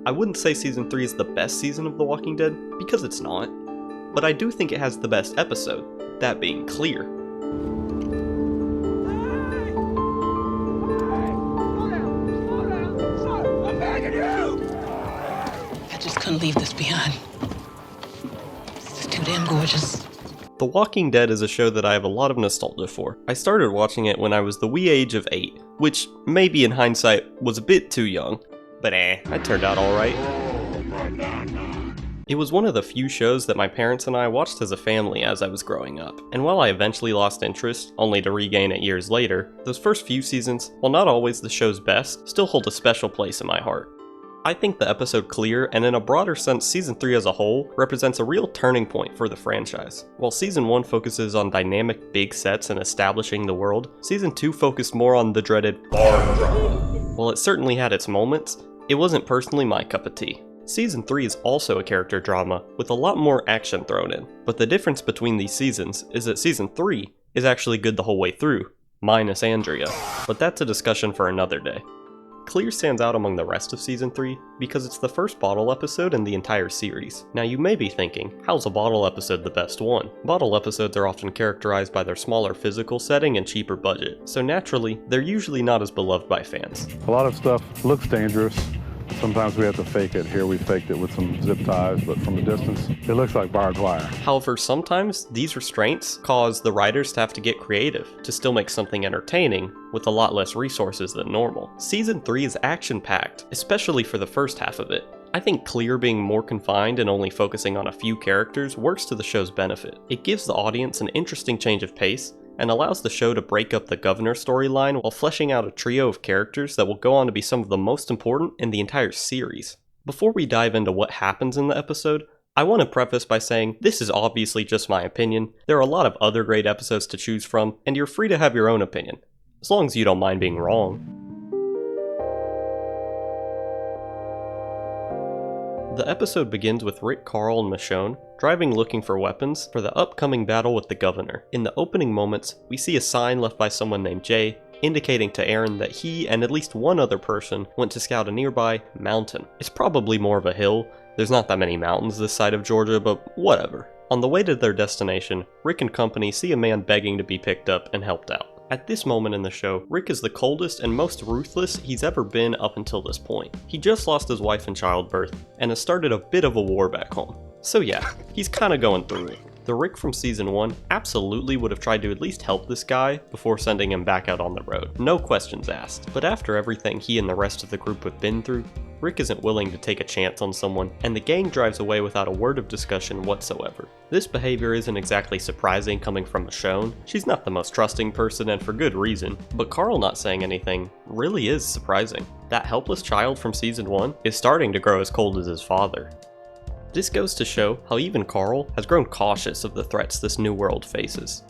I wouldn't say Season 3 is the best season of The Walking Dead, because it's not, but I do think it has the best episode, that being Clear. I just couldn't leave this behind. This is too damn gorgeous. The Walking Dead is a show that I have a lot of nostalgia for. I started watching it when I was the wee age of 8, which maybe in hindsight was a bit too young, but I turned out alright. It was one of the few shows that my parents and I watched as a family as I was growing up, and while I eventually lost interest, only to regain it years later, those first few seasons, while not always the show's best, still hold a special place in my heart. I think the episode Clear, and in a broader sense Season 3 as a whole, represents a real turning point for the franchise. While Season 1 focuses on dynamic big sets and establishing the world, Season 2 focused more on the dreaded bar drama. While it certainly had its moments, it wasn't personally my cup of tea. Season 3 is also a character drama, with a lot more action thrown in, but the difference between these seasons is that Season 3 is actually good the whole way through, minus Andrea, but that's a discussion for another day. Clear stands out among the rest of Season 3 because it's the first bottle episode in the entire series. Now you may be thinking, how's a bottle episode the best one? Bottle episodes are often characterized by their smaller physical setting and cheaper budget, so naturally, they're usually not as beloved by fans. A lot of stuff looks dangerous. Sometimes we have to fake it. Here we faked it with some zip ties, but from a distance, it looks like barbed wire. However, sometimes these restraints cause the writers to have to get creative to still make something entertaining with a lot less resources than normal. Season 3 is action-packed, especially for the first half of it. I think Clear being more confined and only focusing on a few characters works to the show's benefit. It gives the audience an interesting change of pace, and allows the show to break up the governor storyline while fleshing out a trio of characters that will go on to be some of the most important in the entire series. Before we dive into what happens in the episode, I want to preface by saying this is obviously just my opinion. There are a lot of other great episodes to choose from, and you're free to have your own opinion, as long as you don't mind being wrong. The episode begins with Rick, Carl, and Michonne driving looking for weapons for the upcoming battle with the governor. In the opening moments, we see a sign left by someone named Jay, indicating to Aaron that he and at least one other person went to scout a nearby mountain. It's probably more of a hill. There's not that many mountains this side of Georgia, but whatever. On the way to their destination, Rick and company see a man begging to be picked up and helped out. At this moment in the show, Rick is the coldest and most ruthless he's ever been up until this point. He just lost his wife in childbirth, and has started a bit of a war back home. So yeah, he's kinda going through it. The Rick from Season 1 absolutely would have tried to at least help this guy before sending him back out on the road. No questions asked. But after everything he and the rest of the group have been through, Rick isn't willing to take a chance on someone, and the gang drives away without a word of discussion whatsoever. This behavior isn't exactly surprising coming from Michonne. She's not the most trusting person, and for good reason, but Carl not saying anything really is surprising. That helpless child from Season 1 is starting to grow as cold as his father. This goes to show how even Carl has grown cautious of the threats this new world faces.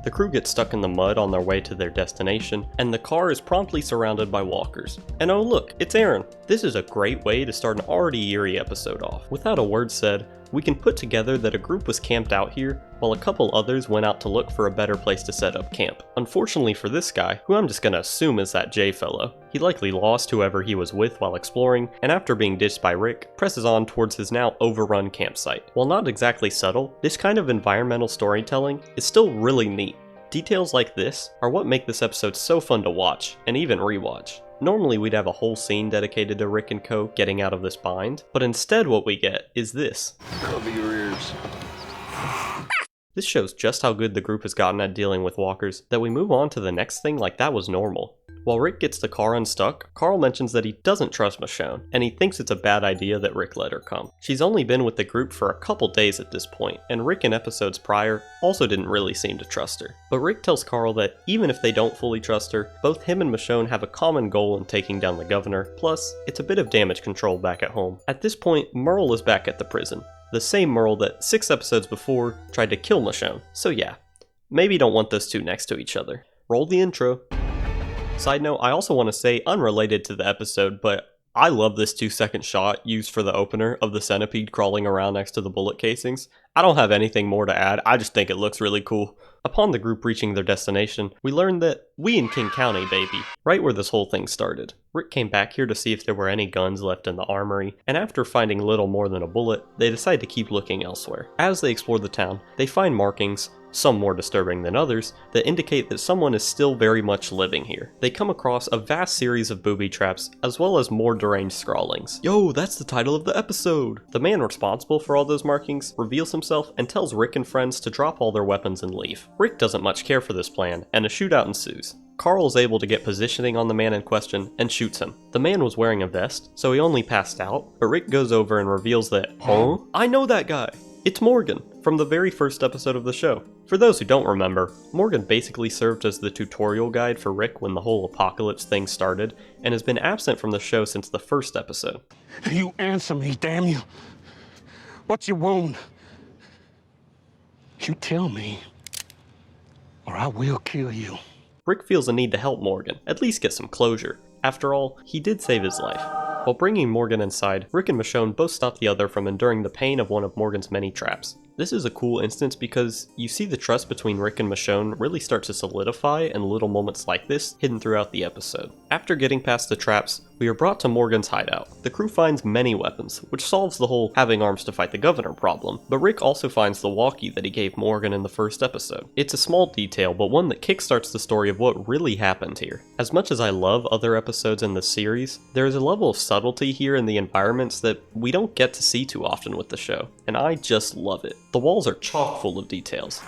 The crew gets stuck in the mud on their way to their destination, and the car is promptly surrounded by walkers. And oh look, it's Aaron! This is a great way to start an already eerie episode off. Without a word said, we can put together that a group was camped out here, while a couple others went out to look for a better place to set up camp. Unfortunately for this guy, who I'm just gonna assume is that Jay fellow, he likely lost whoever he was with while exploring, and after being ditched by Rick, presses on towards his now overrun campsite. While not exactly subtle, this kind of environmental storytelling is still really neat. Details like this are what make this episode so fun to watch, and even rewatch. Normally we'd have a whole scene dedicated to Rick and co getting out of this bind, but instead what we get is this. Cover your ears. This shows just how good the group has gotten at dealing with walkers that we move on to the next thing like that was normal. While Rick gets the car unstuck, Carl mentions that he doesn't trust Michonne, and he thinks it's a bad idea that Rick let her come. She's only been with the group for a couple days at this point, and Rick in episodes prior also didn't really seem to trust her. But Rick tells Carl that even if they don't fully trust her, both him and Michonne have a common goal in taking down the governor, plus it's a bit of damage control back at home. At this point, Merle is back at the prison. The same Merle that 6 episodes before tried to kill Michonne. So yeah, maybe don't want those two next to each other. Roll the intro. Side note, I also want to say, unrelated to the episode, but I love this 2-second shot used for the opener of the centipede crawling around next to the bullet casings. I don't have anything more to add, I just think it looks really cool. Upon the group reaching their destination, we learn that we in King County, baby, right where this whole thing started. Rick came back here to see if there were any guns left in the armory, and after finding little more than a bullet, they decide to keep looking elsewhere. As they explore the town, they find markings, some more disturbing than others, that indicate that someone is still very much living here. They come across a vast series of booby traps, as well as more deranged scrawlings. Yo, that's the title of the episode! The man responsible for all those markings reveals himself and tells Rick and friends to drop all their weapons and leave. Rick doesn't much care for this plan, and a shootout ensues. Carl is able to get positioning on the man in question and shoots him. The man was wearing a vest, so he only passed out, but Rick goes over and reveals that, huh? I know that guy! It's Morgan, from the very first episode of the show. For those who don't remember, Morgan basically served as the tutorial guide for Rick when the whole apocalypse thing started, and has been absent from the show since the first episode. You answer me, damn you. What's your wound? You tell me, or I will kill you. Rick feels a need to help Morgan, at least get some closure. After all, he did save his life. While bringing Morgan inside, Rick and Michonne both stop the other from enduring the pain of one of Morgan's many traps. This is a cool instance because you see the trust between Rick and Michonne really start to solidify in little moments like this hidden throughout the episode. After getting past the traps, we are brought to Morgan's hideout. The crew finds many weapons, which solves the whole having arms to fight the governor problem, but Rick also finds the walkie that he gave Morgan in the first episode. It's a small detail, but one that kickstarts the story of what really happened here. As much as I love other episodes in the series, there is a level of subtlety here in the environments that we don't get to see too often with the show, and I just love it. The walls are chock full of details.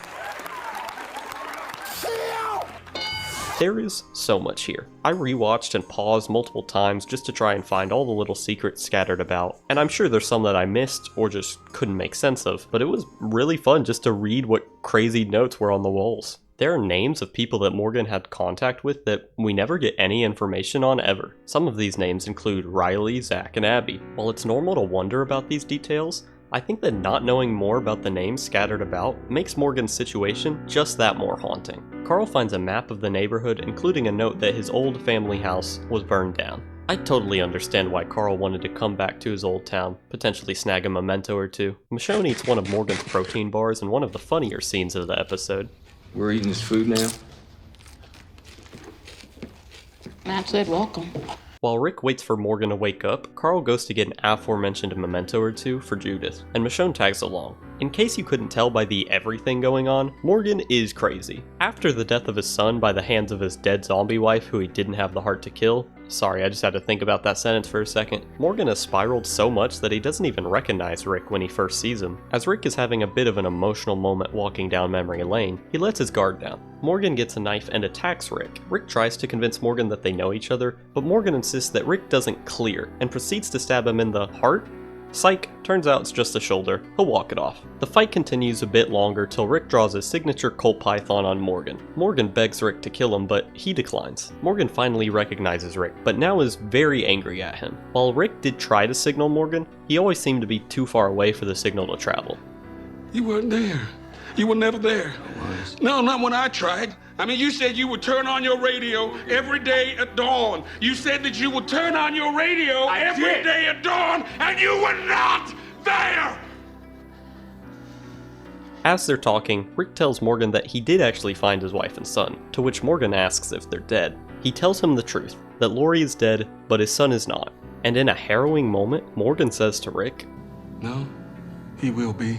There is so much here. I rewatched and paused multiple times just to try and find all the little secrets scattered about, and I'm sure there's some that I missed or just couldn't make sense of, but it was really fun just to read what crazy notes were on the walls. There are names of people that Morgan had contact with that we never get any information on ever. Some of these names include Riley, Zach, and Abby. While it's normal to wonder about these details, I think that not knowing more about the names scattered about makes Morgan's situation just that more haunting. Carl finds a map of the neighborhood, including a note that his old family house was burned down. I totally understand why Carl wanted to come back to his old town, potentially snag a memento or two. Michonne eats one of Morgan's protein bars in one of the funnier scenes of the episode. We're eating his food now? Matt said welcome. While Rick waits for Morgan to wake up, Carl goes to get an aforementioned memento or two for Judith, and Michonne tags along. In case you couldn't tell by the everything going on, Morgan is crazy. After the death of his son by the hands of his dead zombie wife who he didn't have the heart to kill, sorry, I just had to think about that sentence for a second, Morgan has spiraled so much that he doesn't even recognize Rick when he first sees him. As Rick is having a bit of an emotional moment walking down memory lane, he lets his guard down. Morgan gets a knife and attacks Rick. Rick tries to convince Morgan that they know each other, but Morgan insists that Rick doesn't clear and proceeds to stab him in the heart. Psych, turns out it's just a shoulder. He'll walk it off. The fight continues a bit longer till Rick draws his signature Colt Python on Morgan. Morgan begs Rick to kill him, but he declines. Morgan finally recognizes Rick, but now is very angry at him. While Rick did try to signal Morgan, he always seemed to be too far away for the signal to travel. You weren't there. You were never there. No, not when I tried. I mean, you said you would turn on your radio every day at dawn. You said that you would turn on your radio every day at dawn, and you were not there! As they're talking, Rick tells Morgan that he did actually find his wife and son, to which Morgan asks if they're dead. He tells him the truth, that Lori is dead, but his son is not. And in a harrowing moment, Morgan says to Rick, No, he will be.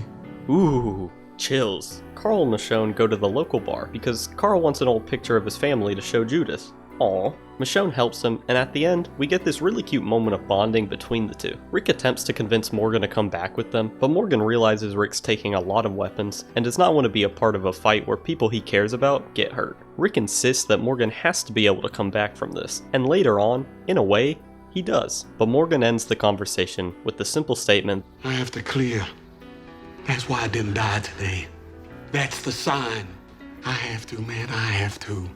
Ooh, chills. Carl and Michonne go to the local bar because Carl wants an old picture of his family to show Judith. Aww. Michonne helps him, and at the end, we get this really cute moment of bonding between the two. Rick attempts to convince Morgan to come back with them, but Morgan realizes Rick's taking a lot of weapons and does not want to be a part of a fight where people he cares about get hurt. Rick insists that Morgan has to be able to come back from this, and later on, in a way, he does. But Morgan ends the conversation with the simple statement, I have to clear. That's why I didn't die today. That's the sign. I have to, man, I have to.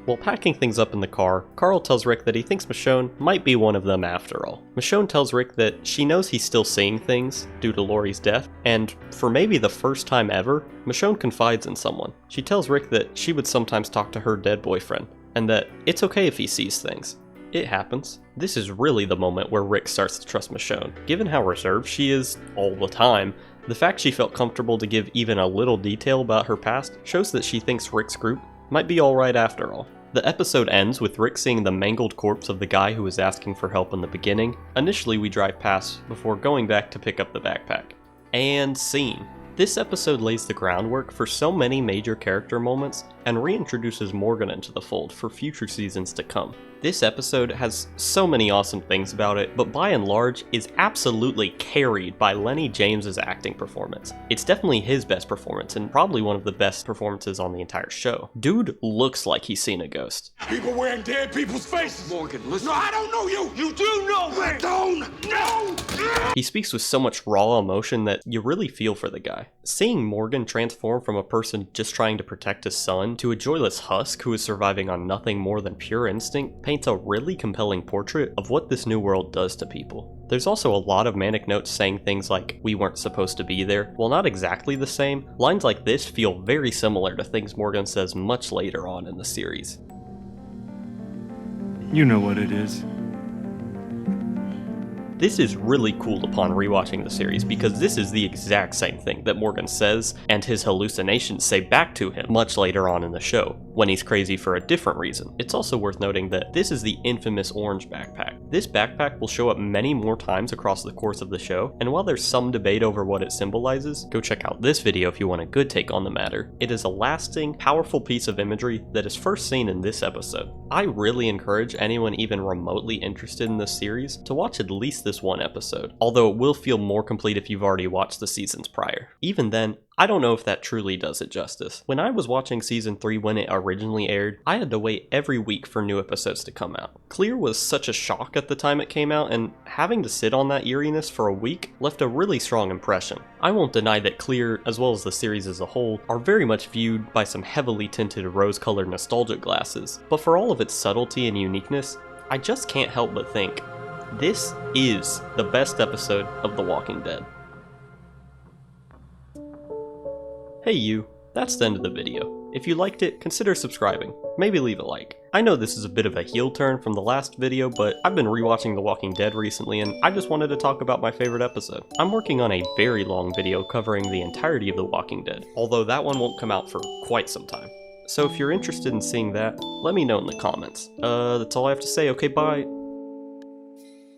While packing things up in the car, Carl tells Rick that he thinks Michonne might be one of them after all. Michonne tells Rick that she knows he's still seeing things due to Lori's death, and for maybe the first time ever, Michonne confides in someone. She tells Rick that she would sometimes talk to her dead boyfriend, and that it's okay if he sees things. It happens. This is really the moment where Rick starts to trust Michonne. Given how reserved she is all the time, the fact she felt comfortable to give even a little detail about her past shows that she thinks Rick's group might be alright after all. The episode ends with Rick seeing the mangled corpse of the guy who was asking for help in the beginning. Initially we drive past before going back to pick up the backpack. And scene. This episode lays the groundwork for so many major character moments and reintroduces Morgan into the fold for future seasons to come. This episode has so many awesome things about it, but by and large is absolutely carried by Lenny James's acting performance. It's definitely his best performance and probably one of the best performances on the entire show. Dude looks like he's seen a ghost. People wearing dead people's faces. Morgan, listen. No, I don't know you. You do know me. I don't know. He speaks with so much raw emotion that you really feel for the guy. Seeing Morgan transform from a person just trying to protect his son to a joyless husk who is surviving on nothing more than pure instinct paints a really compelling portrait of what this new world does to people. There's also a lot of manic notes saying things like, "We weren't supposed to be there." While not exactly the same, lines like this feel very similar to things Morgan says much later on in the series. You know what it is. This is really cool upon rewatching the series because this is the exact same thing that Morgan says and his hallucinations say back to him much later on in the show, when he's crazy for a different reason. It's also worth noting that this is the infamous orange backpack. This backpack will show up many more times across the course of the show, and while there's some debate over what it symbolizes, go check out this video if you want a good take on the matter. It is a lasting, powerful piece of imagery that is first seen in this episode. I really encourage anyone even remotely interested in this series to watch at least this one episode, although it will feel more complete if you've already watched the seasons prior. Even then, I don't know if that truly does it justice. When I was watching season 3 when it originally aired, I had to wait every week for new episodes to come out. Clear was such a shock at the time it came out, and having to sit on that eeriness for a week left a really strong impression. I won't deny that Clear, as well as the series as a whole, are very much viewed by some heavily tinted rose-colored nostalgia glasses, but for all of its subtlety and uniqueness, I just can't help but think, this is the best episode of The Walking Dead. Hey you, that's the end of the video. If you liked it, consider subscribing. Maybe leave a like. I know this is a bit of a heel turn from the last video, but I've been rewatching The Walking Dead recently and I just wanted to talk about my favorite episode. I'm working on a very long video covering the entirety of The Walking Dead, although that one won't come out for quite some time. So if you're interested in seeing that, let me know in the comments. That's all I have to say. Okay, bye.